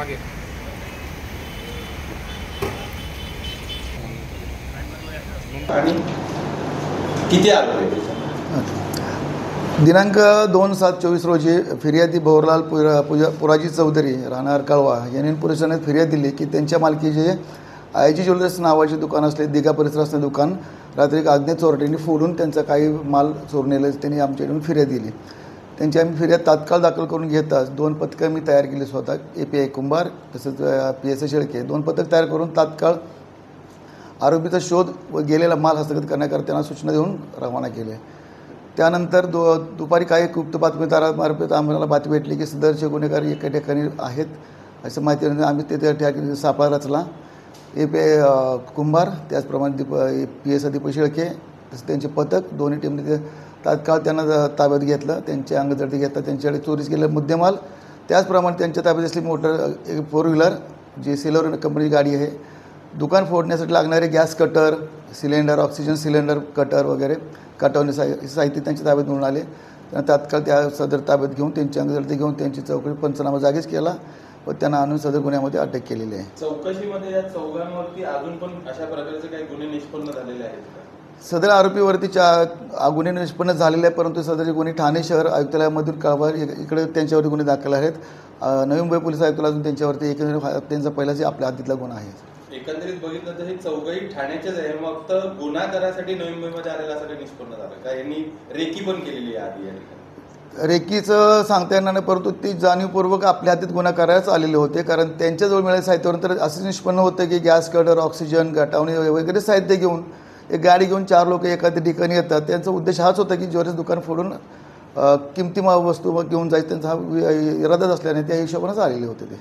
मागे आणि किती आरोपी? दिनांक 2/7/24 रोजी फिर्यादी भवरलाल पुराजी चौधरी राहणार कळवा यांनी पोलीस ठाण्यात फिर्याद दिली की त्यांच्या मालकीचे आयजी ज्वेलर्स नावाचे दुकान असले दिघा परिसरात असलेले दुकान रात्री एक अज्ञात चोरट्यांनी फोडून त्यांचा काही माल चोरून नेले त्यांनी आमच्याकडून फिर्याद दिली. त्यांची आम्ही फिर्याद तात्काळ दाखल करून घेताच 2 पथकं मी तयार केली स्वतः, API कुंभार तसंच PSI शेळके 2 पथक तयार करून तात्काळ आरोपीचा शोध व गेलेला माल हस्तगत करण्याकरता त्यांना सूचना देऊन रवाना केले. त्यानंतर दुपारी काही गुप्त बातमीदारामार्फत आम्हाला बातमी भेटली की सदरचे गुन्हेगार एका ठिकाणी आहेत असं माहिती आम्ही ते त्या ठिकाणी सापळा रचला. API कुंभार त्याचप्रमाणे PSI दीपक शेळके तसं त्यांचे पथक दोन्ही टीमने तात्काळ त्यांना ताब्यात घेतलं. त्यांचे अंगजडती घेतला, त्यांच्याकडे चोरीस गेलेला मुद्देमाल, त्याचप्रमाणे त्यांच्या ताब्यात असलेली मोटर 4 व्हीलर जी सिल्वर कंपनीची गाडी आहे, दुकान फोडण्यासाठी लागणारे gas cutter, cylinder, oxygen cylinder cutter वगैरे काटवणे साहित्य त्यांच्या ताब्यात मिळून आले. त्यांना तात्काळ त्या सदर ताब्यात घेऊन त्यांची अंगजडती घेऊन त्यांची चौकशी पंचनामा जागीच केला व त्यांना आणून सदर गुन्ह्यामध्ये अटक केलेली आहे. चौकशीमध्ये या चौघांवरती अजून पण अशा प्रकारचे काही गुन्हे निष्पन्न झालेले आहेत का? सदर आरोपीवरती गुन्हे निष्पन्न झालेले आहे, परंतु सदरचे गुन्हे ठाणे शहर आयुक्तालयामधून कळवा इकडे त्यांच्यावरती गुन्हे दाखल आहेत. नवी मुंबई पोलीस आयुक्तालय अजून त्यांच्यावरती एकंदरीत त्यांचा पहिलाच आपल्या हद्दीतला गुन्हा आहे. एकंदरीत बघितलं तर हे चौघही ठाण्याचेच आहे, फक्त गुन्हा करायसाठी नवी मुंबईमध्ये आलेला सगळं निष्पन्न झालं का? यांनी रेकी पण केलेली आहे आधी या ठिकाणी? रेकीचं सांगता येणार नाही, परंतु ती जाणीवपूर्वक आपल्या हातीत गुन्हा करायलाच आलेले होते. कारण त्यांच्याजवळ मिळालेल्या साहित्यावरून तर असं निष्पन्न होतं की गॅस कटर, ऑक्सिजन, गाठवणी वगैरे साहित्य घेऊन एक गाडी घेऊन 4 लोक एखाद्या ठिकाणी येतात. त्यांचा उद्देश हाच होता की ज्वेलर्स दुकान फोडून किमती वस्तू घेऊन जायचं, त्यांचा हा इरादाच असल्याने त्या हिशोबानेच आलेले होते ते.